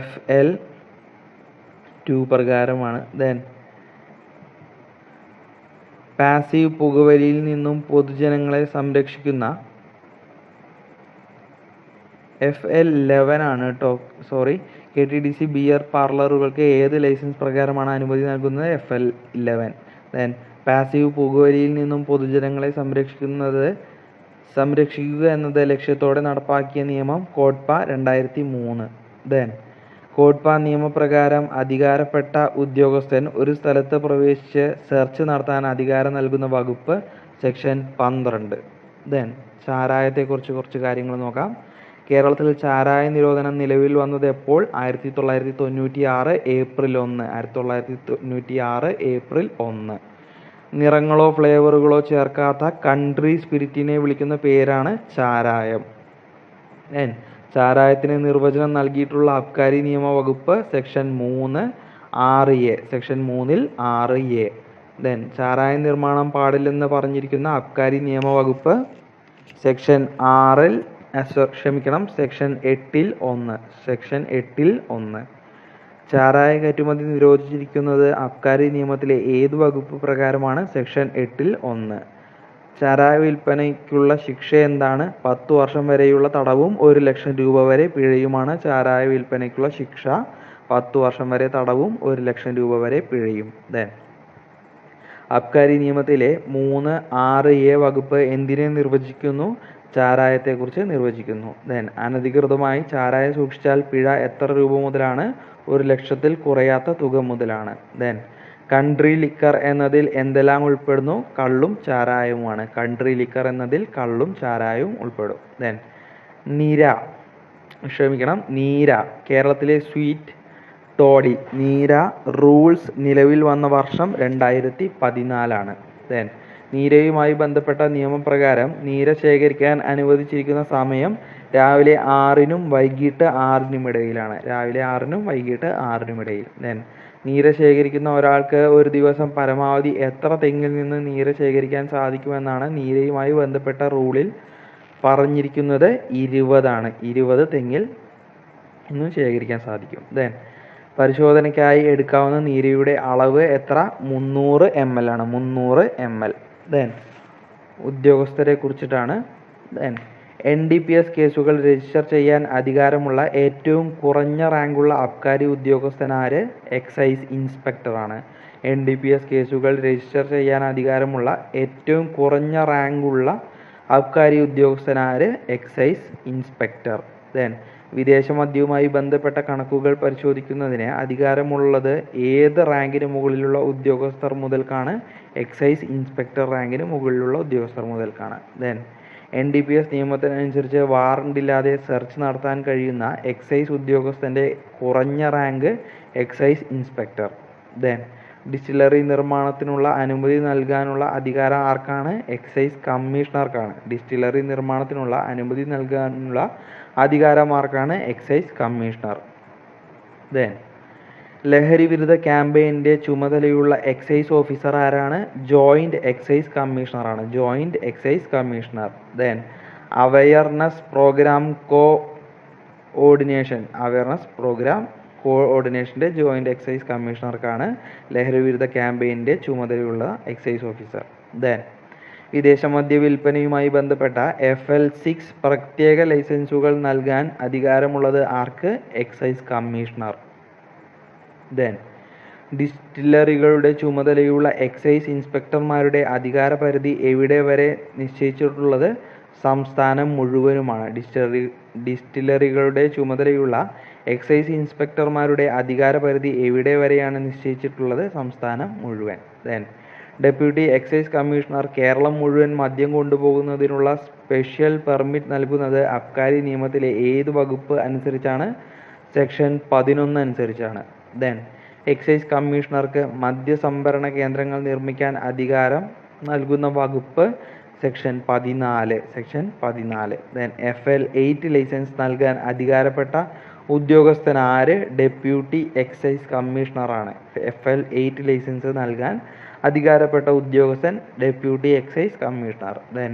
FL2 പ്രകാരമാണ്. ദെൻ പാസീവ് പുകവലിയിൽ നിന്നും പൊതുജനങ്ങളെ സംരക്ഷിക്കുന്ന FL11 ആണ് കേട്ടോ. KTDC ബിയർ പാർലറുകൾക്ക് ഏത് ലൈസൻസ് പ്രകാരമാണ് അനുമതി നൽകുന്നത്? FL11. ദെൻ പാസീവ് പുകവലിയിൽ നിന്നും പൊതുജനങ്ങളെ സംരക്ഷിക്കുക എന്നത് ലക്ഷ്യത്തോടെ നടപ്പാക്കിയ നിയമം കോഡ്പ 2003. ദെൻ കോഡ്പ നിയമപ്രകാരം അധികാരപ്പെട്ട ഉദ്യോഗസ്ഥൻ ഒരു സ്ഥലത്ത് പ്രവേശിച്ച് സെർച്ച് നടത്താൻ അധികാരം നൽകുന്ന വകുപ്പ് സെക്ഷൻ 12. ദെൻ ചാരായത്തെക്കുറിച്ച് കുറച്ച് കാര്യങ്ങൾ നോക്കാം. കേരളത്തിൽ ചാരായ നിരോധനം നിലവിൽ വന്നത് എപ്പോൾ? 1996 ഏപ്രിൽ 1. 1996 ഏപ്രിൽ 1. നിറങ്ങളോ ഫ്ലേവറുകളോ ചേർക്കാത്ത കൺട്രി സ്പിരിറ്റിനെ വിളിക്കുന്ന പേരാണ് ചാരായം. ചാരായത്തിന് നിർവചനം നൽകിയിട്ടുള്ള അബ്കാരി നിയമ വകുപ്പ് സെക്ഷൻ 3 6A. സെക്ഷൻ 3-ൽ 6A. ദെൻ ചാരായ നിർമ്മാണം പാടില്ലെന്ന് പറഞ്ഞിരിക്കുന്ന അബ്കാരി നിയമ വകുപ്പ് സെക്ഷൻ 6-ൽ സെക്ഷൻ 8-ൽ 1. സെക്ഷൻ 8-ൽ 1. ചാരായ കയറ്റുമതി നിരോധിച്ചിരിക്കുന്നത് അബ്കാരി നിയമത്തിലെ ഏത് വകുപ്പ് പ്രകാരമാണ്? സെക്ഷൻ 8-ൽ 1. ചാരായ വിൽപ്പനയ്ക്കുള്ള ശിക്ഷ എന്താണ്? 10 വർഷം വരെയുള്ള തടവും 1 ലക്ഷം രൂപ വരെ പിഴയുമാണ് ചാരായ വിൽപ്പനയ്ക്കുള്ള ശിക്ഷ. 10 വർഷം വരെ തടവും 1 ലക്ഷം രൂപ വരെ പിഴയും. ദെൻ അബ്കാരി നിയമത്തിലെ 3(6)A വകുപ്പ് എന്തിനെ നിർവചിക്കുന്നു? ചാരായത്തെക്കുറിച്ച് നിർവചിക്കുന്നു. ദെൻ അനധികൃതമായി ചാരായം സൂക്ഷിച്ചാൽ പിഴ എത്ര രൂപ മുതലാണ്? 1 ലക്ഷത്തിൽ കുറയാത്ത തുക മുതലാണ്. ദെൻ കൺട്രി ലിക്കർ എന്നതിൽ എന്തെല്ലാം ഉൾപ്പെടുന്നു? കള്ളും ചാരായവുമാണ്. കൺട്രി ലിക്കർ എന്നതിൽ കള്ളും ചാരായവും ഉൾപ്പെടും. ദെൻ നീര കേരളത്തിലെ സ്വീറ്റ് ടോഡി നീര റൂൾസ് നിലവിൽ വന്ന വർഷം 2014. ദെൻ നീരയുമായി ബന്ധപ്പെട്ട നിയമപ്രകാരം നീര ശേഖരിക്കാൻ അനുവദിച്ചിരിക്കുന്ന സമയം രാവിലെ 6-നും വൈകിട്ട് 6-നും ഇടയിലാണ്. രാവിലെ 6-നും വൈകിട്ട് 6-നും ഇടയിൽ. ദെൻ നീര ശേഖരിക്കുന്ന ഒരാൾക്ക് ഒരു ദിവസം പരമാവധി എത്ര തെങ്ങിൽ നിന്ന് നീര ശേഖരിക്കാൻ സാധിക്കുമെന്നാണ് നീരയുമായി ബന്ധപ്പെട്ട റൂളിൽ പറഞ്ഞിരിക്കുന്നത്? 20 ആണ്. 20 തെങ്ങിൽ നിന്ന് ശേഖരിക്കാൻ സാധിക്കും. ദെൻ പരിശോധനയ്ക്കായി എടുക്കാവുന്ന നീരയുടെ അളവ് എത്ര? 300 ml ആണ്. 300 ml. ദെൻ ഉദ്യോഗസ്ഥരെ കുറിച്ചിട്ടാണ്. ദെൻ NDPS കേസുകൾ രജിസ്റ്റർ ചെയ്യാൻ അധികാരമുള്ള ഏറ്റവും കുറഞ്ഞ റാങ്കുള്ള അബ്കാരി ഉദ്യോഗസ്ഥനാര്? എക്സൈസ് ഇൻസ്പെക്ടറാണ്. NDPS കേസുകൾ രജിസ്റ്റർ ചെയ്യാൻ അധികാരമുള്ള ഏറ്റവും കുറഞ്ഞ റാങ്കുള്ള അബ്കാരി ഉദ്യോഗസ്ഥനാര്? Excise inspector. ദെൻ വിദേശ മദ്യവുമായി ബന്ധപ്പെട്ട കണക്കുകൾ പരിശോധിക്കുന്നതിന് അധികാരമുള്ളത് ഏത് റാങ്കിന് മുകളിലുള്ള ഉദ്യോഗസ്ഥർ മുതൽക്കാണ്? എക്സൈസ് ഇൻസ്പെക്ടർ റാങ്കിന് മുകളിലുള്ള ഉദ്യോഗസ്ഥർ മുതൽക്കാണ്. ദെൻ NDPS നിയമത്തിനനുസരിച്ച് വാറണ്ട് ഇല്ലാതെ സെർച്ച് നടത്താൻ കഴിയുന്ന എക്സൈസ് ഉദ്യോഗസ്ഥൻ്റെ കുറഞ്ഞ rank excise inspector. Then distillery നിർമ്മാണത്തിനുള്ള അനുമതി നൽകാനുള്ള അധികാരം ആർക്കാണ്? എക്സൈസ് കമ്മീഷണർക്കാണ്. ഡിസ്റ്റിലറി നിർമ്മാണത്തിനുള്ള അനുമതി നൽകാനുള്ള അധികാരം ആർക്കാണ്? Excise commissioner. ദെൻ ലഹരി വിരുദ്ധ ക്യാമ്പയിൻ്റെ ചുമതലയുള്ള എക്സൈസ് ഓഫീസർ ആരാണ്? ജോയിൻറ്റ് എക്സൈസ് കമ്മീഷണറാണ്. Joint excise commissioner. Then awareness program കോഓർഡിനേഷൻ്റെ ജോയിൻറ്റ് എക്സൈസ് കമ്മീഷണർക്കാണ് ലഹരി വിരുദ്ധ ക്യാമ്പയിൻ്റെ ചുമതലയുള്ള എക്സൈസ് ഓഫീസർ. ദെൻ വിദേശ മദ്യ വിൽപ്പനയുമായി ബന്ധപ്പെട്ട FL6 പ്രത്യേക ലൈസൻസുകൾ നൽകാൻ അധികാരമുള്ളത് ആർക്ക്? Excise commissioner. ദെൻ ഡിസ്റ്റിലറികളുടെ ചുമതലയുള്ള എക്സൈസ് ഇൻസ്പെക്ടർമാരുടെ അധികാര പരിധി എവിടെ വരെ നിശ്ചയിച്ചിട്ടുള്ളത്? സംസ്ഥാനം മുഴുവനുമാണ്. ഡിസ്റ്റിലറികളുടെ ചുമതലയുള്ള എക്സൈസ് ഇൻസ്പെക്ടർമാരുടെ അധികാര പരിധി എവിടെ വരെയാണ് നിശ്ചയിച്ചിട്ടുള്ളത്? സംസ്ഥാനം മുഴുവൻ. Then deputy excise commissioner Keralam മുഴുവൻ മദ്യം കൊണ്ടുപോകുന്നതിനുള്ള സ്പെഷ്യൽ പെർമിറ്റ് നൽകുന്നത് അബ്കാരി നിയമത്തിലെ ഏത് വകുപ്പ് അനുസരിച്ചാണ്? സെക്ഷൻ 11 അനുസരിച്ചാണ്. ദെൻ എക്സൈസ് കമ്മീഷണർക്ക് മദ്യസംഭരണ കേന്ദ്രങ്ങൾ നിർമ്മിക്കാൻ അധികാരം നൽകുന്ന വകുപ്പ്? സെക്ഷൻ 14. ദെൻ FL8 ലൈസൻസ് നൽകാൻ അധികാരപ്പെട്ട ഉദ്യോഗസ്ഥൻ ആര്? Deputy excise കമ്മീഷണറാണ്. FL8 ലൈസൻസ് നൽകാൻ അധികാരപ്പെട്ട ഉദ്യോഗസ്ഥൻ ഡെപ്യൂട്ടി എക്സൈസ് കമ്മീഷണർ. ദെൻ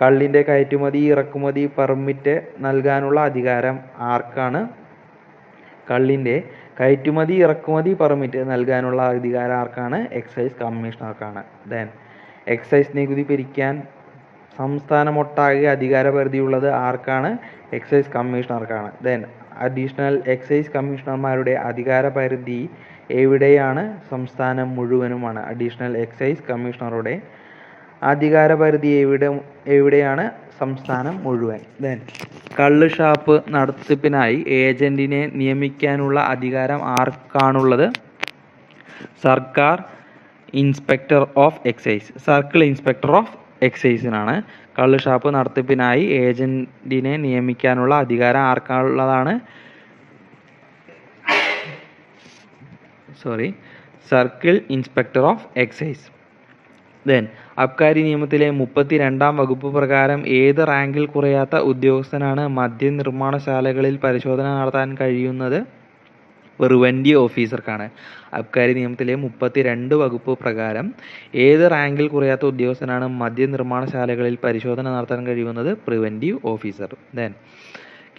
കള്ളിൻ്റെ കയറ്റുമതി ഇറക്കുമതി പെർമിറ്റ് നൽകാനുള്ള അധികാരം ആർക്കാണ്? കള്ളിൻ്റെ കയറ്റുമതി ഇറക്കുമതി പെർമിറ്റ് നൽകാനുള്ള അധികാരം ആർക്കാണ്? എക്സൈസ് കമ്മീഷണർക്കാണ്. ദെൻ എക്സൈസ് നികുതി പിരിക്കാൻ സംസ്ഥാനമൊട്ടാകെ അധികാര പരിധിയുള്ളത് ആർക്കാണ്? എക്സൈസ് കമ്മീഷണർക്കാണ്. ദെൻ അഡീഷണൽ എക്സൈസ് കമ്മീഷണർമാരുടെ അധികാര പരിധി എവിടെയാണ്? സംസ്ഥാനം മുഴുവനുമാണ്. അഡീഷണൽ എക്സൈസ് കമ്മീഷണറുടെ അധികാര പരിധി എവിടെയാണ്? സംസ്ഥാനം മുഴുവൻ. ദെൻ കള്ള് ഷാപ്പ് നടത്തിപ്പിനായി ഏജന്റിനെ നിയമിക്കാനുള്ള അധികാരം ആർക്കാണുള്ളത്? സർക്കാർ inspector of excise. Circle inspector of എക്സൈസിനാണ് കള്ള് ഷാപ്പ് നടത്തിപ്പിനായി ഏജന്റിനെ നിയമിക്കാനുള്ള അധികാരം ആർക്കുള്ളതാണ്? Circle inspector of excise. Then Abkari നിയമത്തിലെ 32-ാം വകുപ്പ് പ്രകാരം ഏത് റാങ്കിൽ കുറയാത്ത ഉദ്യോഗസ്ഥനാണ് മദ്യനിർമ്മാണശാലകളിൽ പരിശോധന നടത്താൻ കഴിയുന്നത്? പ്രിവൻറ്റീവ് ഓഫീസർക്കാണ്. അബ്കാരി നിയമത്തിലെ 32 വകുപ്പ് പ്രകാരം ഏത് റാങ്കിൽ കുറയാത്ത ഉദ്യോഗസ്ഥനാണ് മദ്യനിർമ്മാണശാലകളിൽ പരിശോധന നടത്താൻ കഴിയുന്നത്? Preventive officer. ദെൻ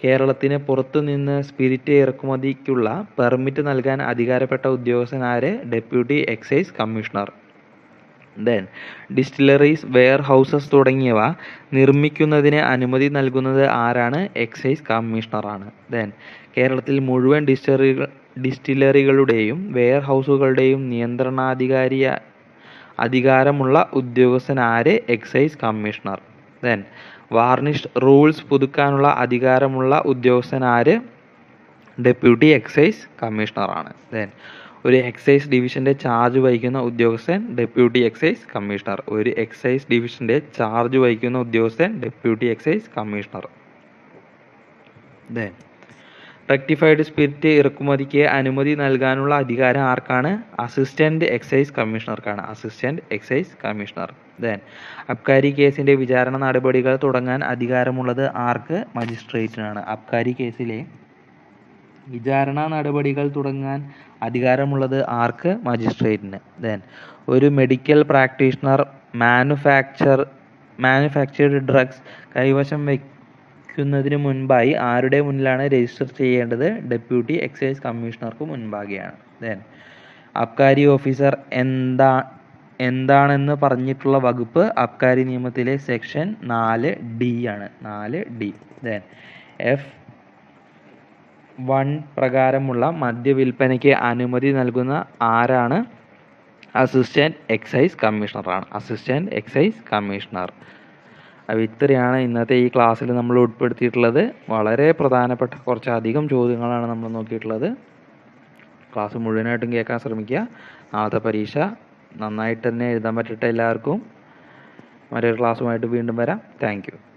കേരളത്തിന് പുറത്തുനിന്ന് സ്പിരിറ്റ് ഇറക്കുമതിക്കുള്ള പെർമിറ്റ് നൽകാൻ അധികാരപ്പെട്ട ഉദ്യോഗസ്ഥൻ ആര്? Deputy excise commissioner. Then distilleries, warehouses തുടങ്ങിയവ നിർമ്മിക്കുന്നതിന് അനുമതി നൽകുന്നത് ആരാണ്? എക്സൈസ് കമ്മീഷണറാണ്. ദെൻ കേരളത്തിൽ മുഴുവൻ ഡിസ്റ്റിലറികളുടെയും വെയർ ഹൗസുകളുടെയും അധികാരമുള്ള ഉദ്യോഗസ്ഥൻ ആര്? Excise commissioner. Then varnished rules പുതുക്കാനുള്ള അധികാരമുള്ള ഉദ്യോഗസ്ഥൻ ആര്? ഡെപ്യൂട്ടി എക്സൈസ് കമ്മീഷണറാണ്. ദെൻ ഒരു എക്സൈസ് ഡിവിഷൻ്റെ ചാർജ് വഹിക്കുന്ന ഉദ്യോഗസ്ഥൻ ഡെപ്യൂട്ടി എക്സൈസ് കമ്മീഷണർ. ഒരു എക്സൈസ് ഡിവിഷൻ്റെ ചാർജ് വഹിക്കുന്ന ഉദ്യോഗസ്ഥൻ deputy excise commissioner. Then rectified spirit ഇറക്കുമതിക്ക് അനുമതി നൽകാനുള്ള അധികാരം ആർക്കാണ്? അസിസ്റ്റന്റ് എക്സൈസ് കമ്മീഷണർക്കാണ്. Assistant excise commissioner. Then Abkari കേസിൻ്റെ വിചാരണ നടപടികൾ തുടങ്ങാൻ അധികാരമുള്ളത് ആർക്ക്? മജിസ്ട്രേറ്റിനാണ്. അബ്കാരി കേസിലെ വിചാരണ നടപടികൾ തുടങ്ങാൻ അധികാരമുള്ളത് ആർക്ക്? മജിസ്ട്രേറ്റിന്. ദെൻ ഒരു മെഡിക്കൽ പ്രാക്ടീഷണർ മാനുഫാക്ചേർഡ് ഡ്രഗ്സ് കൈവശം വയ്ക്കുന്നതിന് മുൻപായി ആരുടെ മുന്നിലാണ് രജിസ്റ്റർ ചെയ്യേണ്ടത്? ഡെപ്യൂട്ടി എക്സൈസ് കമ്മീഷണർക്ക് മുൻപാകെയാണ്. ദെൻ അബ്കാരി ഓഫീസർ എന്താണെന്ന് പറഞ്ഞിട്ടുള്ള വകുപ്പ് അബ്കാരി നിയമത്തിലെ സെക്ഷൻ 4D ആണ്. 4D. ദെൻ F1 പ്രകാരമുള്ള മദ്യവിൽപ്പനയ്ക്ക് അനുമതി നൽകുന്ന ആരാണ്? അസിസ്റ്റന്റ് എക്സൈസ് കമ്മീഷണറാണ്. Assistant excise commissioner. അപ്പോൾ ഇത്രയാണ് ഇന്നത്തെ ഈ ക്ലാസ്സിൽ നമ്മൾ ഉൾപ്പെടുത്തിയിട്ടുള്ളത്. വളരെ പ്രധാനപ്പെട്ട കുറച്ചധികം ചോദ്യങ്ങളാണ് നമ്മൾ നോക്കിയിട്ടുള്ളത്. ക്ലാസ് മുഴുവനായിട്ടും കേൾക്കാൻ ശ്രമിക്കുക. നാളത്തെ പരീക്ഷ നന്നായിട്ട് തന്നെ എഴുതാൻ പറ്റട്ടെ എല്ലാവർക്കും. മറ്റൊരു ക്ലാസ്സുമായിട്ട് വീണ്ടും വരാം. Thank you.